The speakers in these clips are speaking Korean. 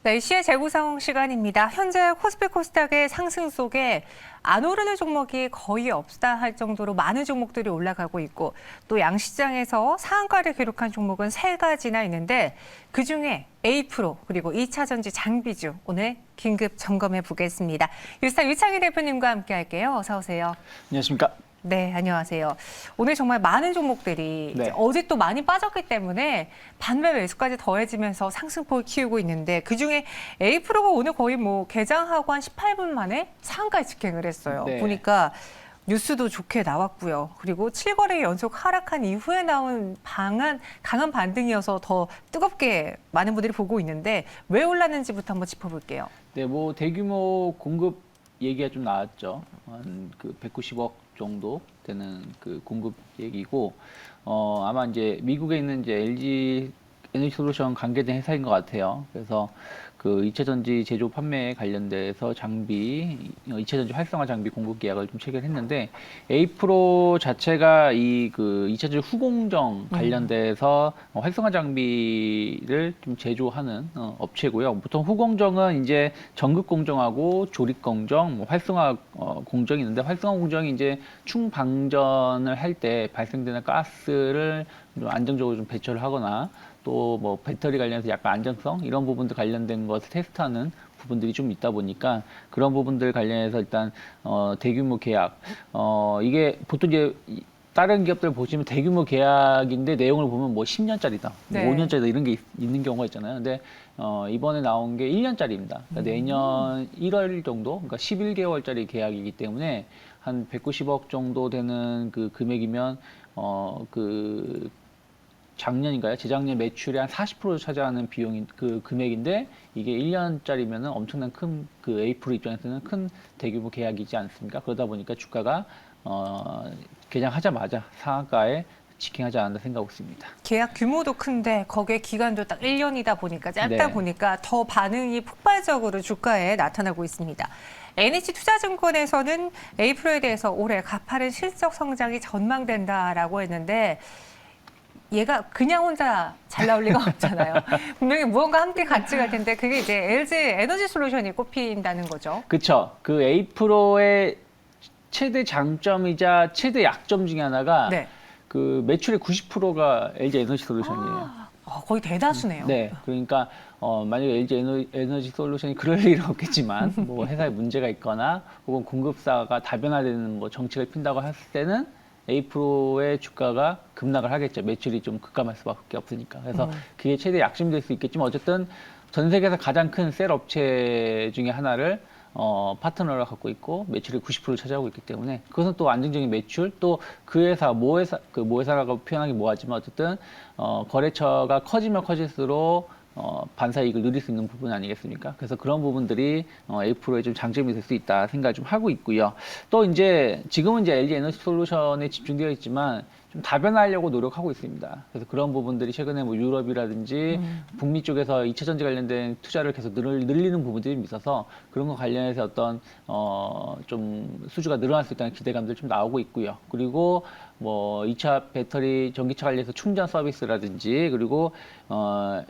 네, 이시의 재고 상황 시간입니다. 현재 코스피 코스닥의 상승 속에 안 오르는 종목이 거의 없다 할 정도로 많은 종목들이 올라가고 있고 또 양시장에서 상한가를 기록한 종목은 3가지나 있는데 그중에 A-프로 그리고 2차전지 장비주 오늘 긴급 점검해 보겠습니다. 유스타 유창희 대표님과 함께 할게요. 어서 오세요. 안녕하십니까. 네, 안녕하세요. 오늘 정말 많은 종목들이 네. 이제 어제 또 많이 빠졌기 때문에 반매 매수까지 더해지면서 상승폭을 키우고 있는데 그중에 A-프로가 오늘 거의 뭐 개장하고 한 18분 만에 상한가에 직행을 했어요. 네. 보니까 뉴스도 좋게 나왔고요. 그리고 7거래 연속 하락한 이후에 나온 강한 반등이어서 더 뜨겁게 많은 분들이 보고 있는데 왜 올랐는지부터 한번 짚어볼게요. 네, 뭐 대규모 공급 얘기가 좀 나왔죠. 한 그 190억 정도 되는 그 공급 얘기고, 아마 이제 미국에 있는 이제 LG 에너지 솔루션 관계된 회사인 것 같아요. 그래서 그 2차전지 제조 판매에 관련돼서 장비, 2차전지 활성화 장비 공급 계약을 좀 체결했는데, A-프로 자체가 이 그 2차전지 후공정 관련돼서 활성화 장비를 좀 제조하는 업체고요. 보통 후공정은 이제 전극 공정하고 조립 공정, 뭐 활성화 공정이 있는데 활성화 공정이 이제 충방전을 할 때 발생되는 가스를 좀 안정적으로 좀 배출을 하거나 또 뭐 배터리 관련해서 약간 안정성 이런 부분들 관련된 것을 테스트하는 부분들이 좀 있다 보니까 그런 부분들 관련해서 일단 대규모 계약 이게 보통 이제 다른 기업들 보시면 대규모 계약인데 내용을 보면 뭐 10년짜리다, 네. 5년짜리다 이런 게 있는 경우가 있잖아요. 근데 이번에 나온 게 1년짜리입니다. 그러니까 내년 1월 정도, 그러니까 11개월짜리 계약이기 때문에 한 190억 정도 되는 그 금액이면 그 작년인가요? 재작년 매출의 한 40% 차지하는 비용인 그 금액인데 이게 1년짜리면은 엄청난 큰 그 A-프로 입장에서는 큰 대규모 계약이지 않습니까? 그러다 보니까 주가가 개장하자마자 상한가에 직행하지 않았나 생각하고 있습니다. 계약 규모도 큰데 거기에 기간도 딱 1년이다 보니까 짧다 네. 보니까 더 반응이 폭발적으로 주가에 나타나고 있습니다. NH투자증권에서는 A-프로에 대해서 올해 가파른 실적 성장이 전망된다라고 했는데 얘가 그냥 혼자 잘 나올 리가 없잖아요. 분명히 무언가 함께 같이 갈 텐데 그게 이제 LG 에너지 솔루션이 꼽힌다는 거죠. 그렇죠. 그 A-프로의 최대 장점이자 최대 약점 중에 하나가 네. 그 매출의 90%가 LG 에너지 솔루션이에요. 거의 대다수네요. 네, 그러니까 만약에 LG 에너지 솔루션이 그럴 일은 없겠지만 뭐 회사에 문제가 있거나 혹은 공급사가 다변화되는 뭐 정책을 핀다고 했을 때는 A-프로의 주가가 급락을 하겠죠. 매출이 좀 급감할 수밖에 없으니까. 그래서 그게 최대 약점이 될 수 있겠지만 어쨌든 전 세계에서 가장 큰 셀 업체 중에 하나를 파트너를 갖고 있고 매출의 90%를 차지하고 있기 때문에 그것은 또 안정적인 매출 또 그 회사 모 회사라고 표현하기 뭐하지만 어쨌든 거래처가 커지면 커질수록 반사 이익을 누릴 수 있는 부분 아니겠습니까? 그래서 그런 부분들이 A-프로의 좀 장점이 될 수 있다 생각을 좀 하고 있고요. 또 이제 지금은 이제 LG 에너지 솔루션에 집중되어 있지만 좀 다변화하려고 노력하고 있습니다. 그래서 그런 부분들이 최근에 뭐 유럽이라든지 북미 쪽에서 2차전지 관련된 투자를 계속 늘리는 부분들이 좀 있어서 그런 거 관련해서 어떤 좀 수주가 늘어날 수 있다는 기대감들 좀 나오고 있고요. 그리고 뭐 2차 배터리 전기차 관련해서 충전 서비스라든지 그리고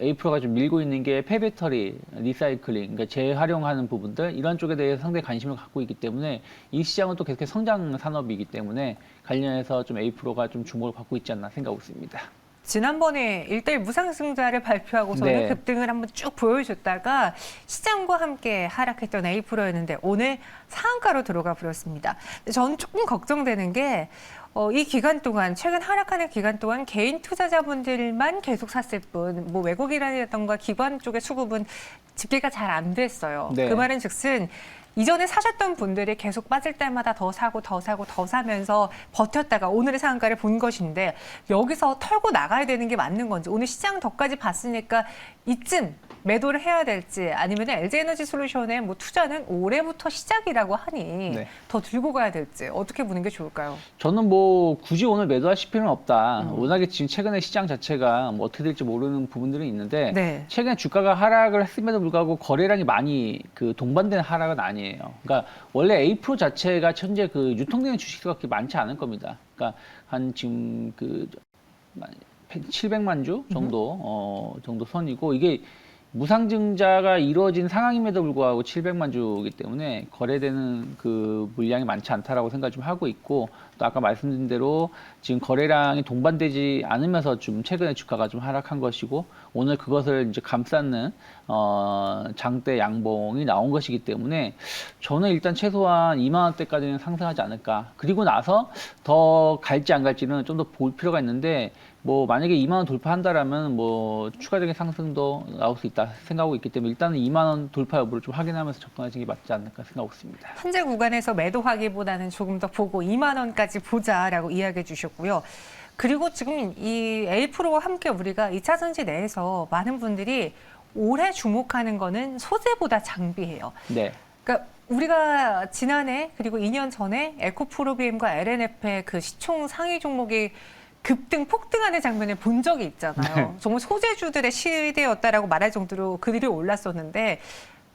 A-프로가 좀 밀고 있는 게 폐배터리 리사이클링, 그러니까 재활용하는 부분들 이런 쪽에 대해서 상당히 관심을 갖고 있기 때문에 이 시장은 또 계속 성장 산업이기 때문에 관련해서 좀 A-프로가 좀 주목을 받고 있지 않나 생각하고 있습니다. 지난번에 1대1 무상승자를 발표하고서는 네. 급등을 한번 쭉 보여줬다가 시장과 함께 하락했던 A-프로였는데 오늘 상한가로 들어가 버렸습니다. 저는 조금 걱정되는 게 이 기간 동안 최근 하락하는 기간 동안 개인 투자자분들만 계속 샀을 뿐 뭐 외국이라던가 기관 쪽의 수급은 집계가 잘 안 됐어요. 네. 그 말은즉슨 이전에 사셨던 분들이 계속 빠질 때마다 더 사고 더 사고 더 사면서 버텼다가 오늘의 상한가를 본 것인데 여기서 털고 나가야 되는 게 맞는 건지 오늘 시장 덕까지 봤으니까 이쯤 매도를 해야 될지 아니면 LG에너지 솔루션의 뭐 투자는 올해부터 시작이라고 하니 네. 더 들고 가야 될지 어떻게 보는 게 좋을까요? 저는 뭐 굳이 오늘 매도하실 필요는 없다. 워낙에 지금 최근에 시장 자체가 뭐 어떻게 될지 모르는 부분들은 있는데 네. 최근에 주가가 하락을 했음에도 불구하고 거래량이 많이 그 동반되는 하락은 아니에요. 그러니까 원래 A-프로 자체가 현재 그 유통되는 주식수가 그렇게 많지 않을 겁니다. 그러니까 한 지금 그 700만 주 정도 정도 선이고 이게 무상증자가 이루어진 상황임에도 불구하고 700만 주이기 때문에 거래되는 그 물량이 많지 않다라고 생각 좀 하고 있고, 또 아까 말씀드린 대로 지금 거래량이 동반되지 않으면서 좀 최근에 주가가 좀 하락한 것이고, 오늘 그것을 이제 감싸는 장대 양봉이 나온 것이기 때문에 저는 일단 최소한 2만 원대까지는 상승하지 않을까. 그리고 나서 더 갈지 안 갈지는 좀 더 볼 필요가 있는데, 뭐 만약에 2만 원 돌파한다라면 뭐 추가적인 상승도 나올 수 있다 생각하고 있기 때문에 일단은 2만 원 돌파 여부를 좀 확인하면서 접근하시는 게 맞지 않을까 생각하고 있습니다. 현재 구간에서 매도하기보다는 조금 더 보고 2만 원까지 보자라고 이야기해 주셨고요. 그리고 지금 이 A프로와 함께 우리가 2차 전지 내에서 많은 분들이 올해 주목하는 거는 소재보다 장비예요. 네. 그러니까 우리가 지난해 그리고 2년 전에 에코프로비엠과 LNF의 그 시총 상위 종목이 급등, 폭등하는 장면을 본 적이 있잖아요. 네. 정말 소재주들의 시대였다라고 말할 정도로 그들이 올랐었는데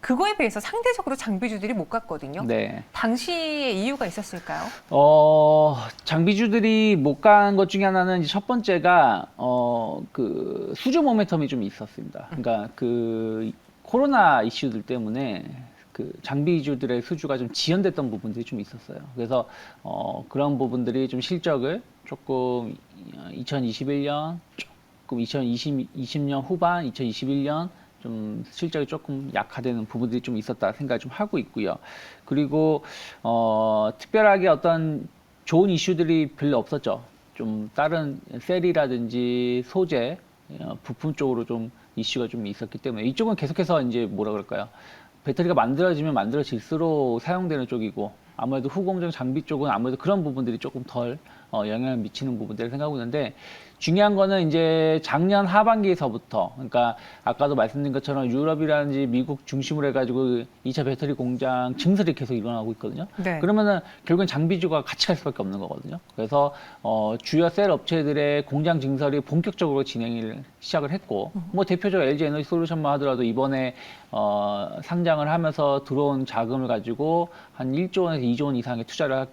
그거에 비해서 상대적으로 장비주들이 못 갔거든요. 네. 당시에 이유가 있었을까요? 장비주들이 못 간 것 중에 하나는 이제 첫 번째가 그 수주 모멘텀이 좀 있었습니다. 그러니까 그 코로나 이슈들 때문에 그 장비주들의 수주가 좀 지연됐던 부분들이 좀 있었어요. 그래서 그런 부분들이 좀 실적을 조금 2021년, 조금 2020년 후반, 2021년 좀 실적이 조금 약화되는 부분들이 좀 있었다 생각을 좀 하고 있고요. 그리고 특별하게 어떤 좋은 이슈들이 별로 없었죠. 좀 다른 셀이라든지 소재, 부품 쪽으로 좀 이슈가 좀 있었기 때문에 이쪽은 계속해서 이제 뭐라 그럴까요? 배터리가 만들어지면 만들어질수록 사용되는 쪽이고, 아무래도 후공정 장비 쪽은 아무래도 그런 부분들이 조금 덜 영향을 미치는 부분들을 생각하고 있는데, 중요한 거는 이제 작년 하반기에서부터, 그러니까 아까도 말씀드린 것처럼 유럽이라든지 미국 중심으로 해가지고 2차 배터리 공장 증설이 계속 일어나고 있거든요. 네. 그러면은 결국엔 장비주가 같이 갈 수밖에 없는 거거든요. 그래서 주요 셀 업체들의 공장 증설이 본격적으로 진행을 시작을 했고, 뭐 대표적으로 LG 에너지 솔루션만 하더라도 이번에 상장을 하면서 들어온 자금을 가지고 한 1조 원에서 2조 원 이상의 투자를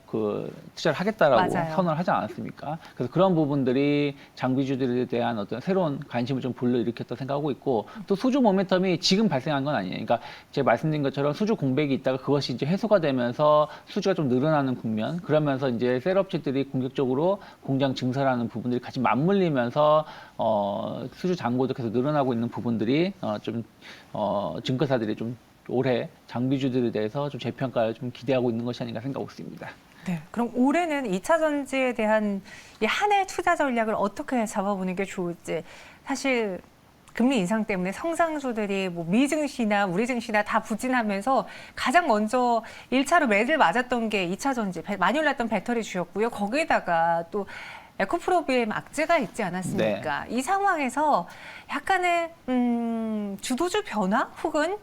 하겠다라고 맞아요. 선언을 하지 않았습니까? 그래서 그런 부분들이 장비주들에 대한 어떤 새로운 관심을 좀 불러일으켰다 생각하고 있고, 또 수주 모멘텀이 지금 발생한 건 아니에요. 그러니까 제가 말씀드린 것처럼 수주 공백이 있다가 그것이 이제 해소가 되면서 수주가 좀 늘어나는 국면, 그러면서 이제 셀업체들이 공격적으로 공장 증설하는 부분들이 같이 맞물리면서 수주 잔고도 계속 늘어나고 있는 부분들이 증권사들이 좀 올해 장비주들에 대해서 좀 재평가를 좀 기대하고 있는 것이 아닌가 생각하고 있습니다. 네. 그럼 올해는 2차 전지에 대한 이 한 해 투자 전략을 어떻게 잡아보는 게 좋을지, 사실 금리 인상 때문에 성장주들이 뭐 미증시나 우리 증시나 다 부진하면서 가장 먼저 1차로 매를 맞았던 게 2차 전지, 많이 올랐던 배터리 주였고요. 거기에다가 또 에코프로비엠 악재가 있지 않았습니까? 이 상황에서 약간의 주도주 변화 혹은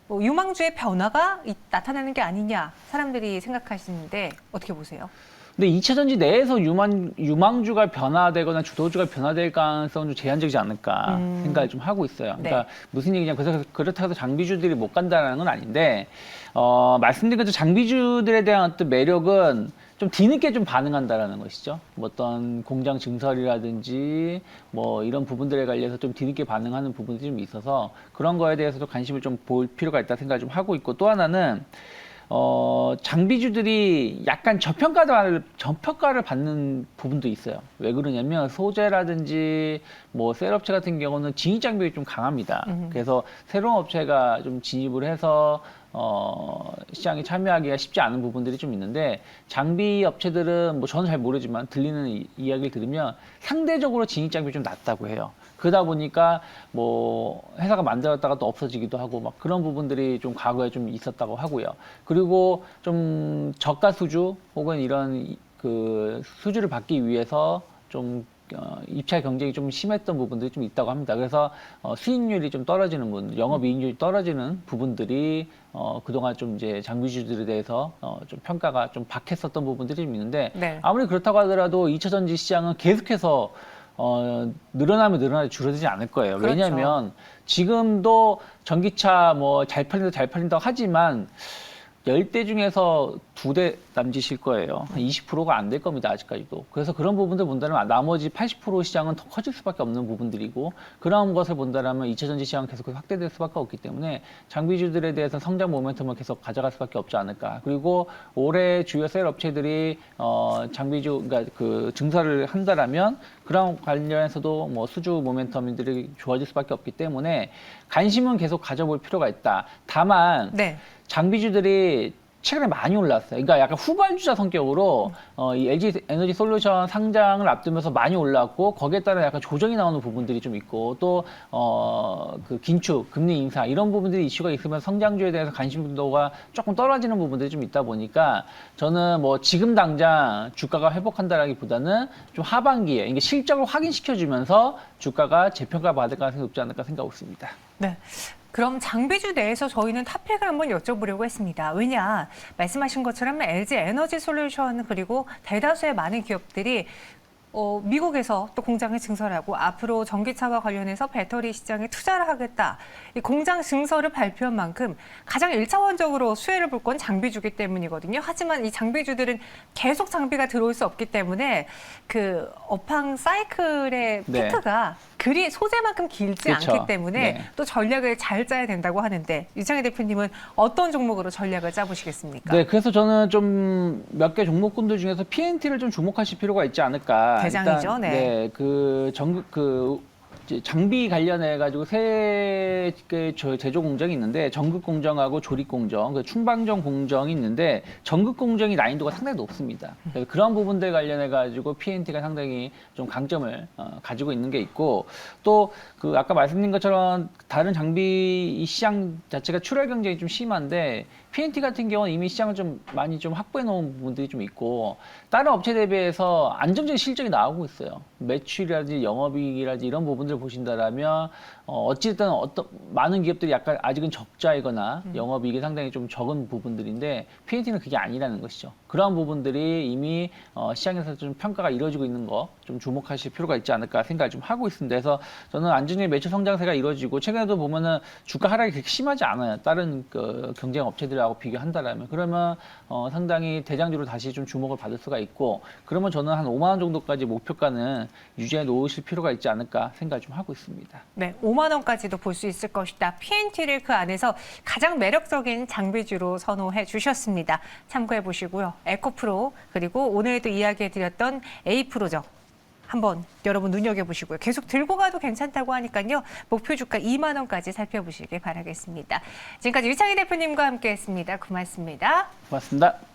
뭐 유망주의 변화가 나타나는 게 아니냐 사람들이 생각하시는데 어떻게 보세요? 근데 2차 전지 내에서 유망주가 변화되거나 주도주가 변화될 가능성은 좀 제한적이지 않을까 생각을 좀 하고 있어요. 그러니까 무슨 얘기냐, 그래서 그렇다고 해서 장비주들이 못 간다는 건 아닌데, 말씀드린 것처럼 장비주들에 대한 어떤 매력은 좀 뒤늦게 좀 반응한다라는 것이죠. 뭐 어떤 공장 증설이라든지 뭐 이런 부분들에 관해서 좀 뒤늦게 반응하는 부분들이 좀 있어서 그런 거에 대해서도 관심을 좀 볼 필요가 있다 생각을 좀 하고 있고, 또 하나는 장비주들이 약간 저평가를 받는 부분도 있어요. 왜 그러냐면 소재라든지 뭐 셀업체 같은 경우는 진입 장벽이 좀 강합니다. 그래서 새로운 업체가 좀 진입을 해서 시장에 참여하기가 쉽지 않은 부분들이 좀 있는데, 장비 업체들은 뭐 저는 잘 모르지만 들리는 이야기를 들으면 상대적으로 진입 장벽이 좀 낮다고 해요. 그러다 보니까 뭐 회사가 만들었다가 또 없어지기도 하고 막 그런 부분들이 좀 과거에 좀 있었다고 하고요. 그리고 좀 저가 수주 혹은 이런 그 수주를 받기 위해서 좀 입찰 경쟁이 좀 심했던 부분들이 좀 있다고 합니다. 그래서 수익률이 좀 떨어지는 부분, 영업이익률이 떨어지는 부분들이 그동안 좀 이제 장비주들에 대해서 좀 평가가 좀 박했었던 부분들이 좀 있는데, 네. 아무리 아무리 그렇다고 하더라도 2차 전지 시장은 계속해서 늘어나면 늘어나지 줄어들지 않을 거예요. 그렇죠. 왜냐하면 지금도 전기차 뭐 잘 팔린다고 하지만 10대 중에서 9대 남짓일 거예요. 한 20%가 안 될 겁니다. 아직까지도. 그래서 그런 부분들 본다면 나머지 80% 시장은 더 커질 수밖에 없는 부분들이고 그런 것을 본다면 2차 전지 시장은 계속 확대될 수밖에 없기 때문에 장비주들에 대해서 성장 모멘텀을 계속 가져갈 수밖에 없지 않을까. 그리고 올해 주요 셀 업체들이 장비주 그러니까 그 증설을 한다라면 그런 관련해서도 뭐 수주 모멘텀들이 좋아질 수밖에 없기 때문에 관심은 계속 가져볼 필요가 있다. 다만 네. 장비주들이 최근에 많이 올랐어요. 그러니까 약간 후발주자 성격으로 이 LG 에너지 솔루션 상장을 앞두면서 많이 올랐고 거기에 따라 약간 조정이 나오는 부분들이 좀 있고 또 그 긴축, 금리 인사 이런 부분들이 이슈가 있으면서 성장주에 대해서 관심도가 조금 떨어지는 부분들이 좀 있다 보니까 저는 뭐 지금 당장 주가가 회복한다라기보다는 좀 하반기에 이게 실적을 확인시켜주면서 주가가 재평가 받을 가능성이 높지 않을까 생각하고 있습니다. 네. 그럼 장비주 내에서 저희는 탑픽을 한번 여쭤보려고 했습니다. 왜냐, 말씀하신 것처럼 LG 에너지 솔루션 그리고 대다수의 많은 기업들이 미국에서 또 공장을 증설하고 앞으로 전기차와 관련해서 배터리 시장에 투자를 하겠다. 이 공장 증설을 발표한 만큼 가장 1차원적으로 수혜를 볼 건 장비주기 때문이거든요. 하지만 이 장비주들은 계속 장비가 들어올 수 없기 때문에 그 업황 사이클의 네. 피크가 그리 소재만큼 길지 그렇죠. 않기 때문에 네. 또 전략을 잘 짜야 된다고 하는데 유창희 대표님은 어떤 종목으로 전략을 짜보시겠습니까? 네, 그래서 저는 좀 몇 개 종목군들 중에서 PNT를 좀 주목하실 필요가 있지 않을까. 대장이죠, 일단, 네. 네, 이제 장비 관련해 가지고 세 개의 제조 공정이 있는데 전극 공정하고 조립 공정, 충방정 공정이 있는데 전극 공정이 난이도가 상당히 높습니다. 그래서 그런 부분들 관련해 가지고 PNT가 상당히 좀 강점을 가지고 있는 게 있고 또 그 아까 말씀드린 것처럼 다른 장비 이 시장 자체가 출혈 경쟁이 좀 심한데 PNT 같은 경우는 이미 시장을 좀 많이 좀 확보해 놓은 부분들이 좀 있고 다른 업체 대비해서 안정적인 실적이 나오고 있어요. 매출이라든지 영업이익이라든지 이런 부분들을 보신다라면 어찌됐든 많은 기업들이 약간 아직은 적자이거나 영업이익이 상당히 좀 적은 부분들인데 PNT는 그게 아니라는 것이죠. 그러한 부분들이 이미 시장에서 좀 평가가 이루어지고 있는 거 좀 주목하실 필요가 있지 않을까 생각을 좀 하고 있습니다. 그래서 저는 안정적인 매출 성장세가 이루어지고 최근에도 보면은 주가 하락이 그렇게 심하지 않아요. 다른 그 경쟁 업체들하고 비교한다라면 그러면 상당히 대장주로 다시 좀 주목을 받을 수가 있고 그러면 저는 한 5만 원 정도까지 목표가는 유지해 놓으실 필요가 있지 않을까 생각을 좀 하고 있습니다. 네, 5만 원까지도 볼 수 있을 것이다. PNT를 그 안에서 가장 매력적인 장비주로 선호해 주셨습니다. 참고해 보시고요. 에코프로 그리고 오늘도 이야기해드렸던 A프로죠. 한번 여러분 눈여겨보시고요. 계속 들고 가도 괜찮다고 하니까요. 목표 주가 2만 원까지 살펴보시길 바라겠습니다. 지금까지 유창희 대표님과 함께했습니다. 고맙습니다. 고맙습니다.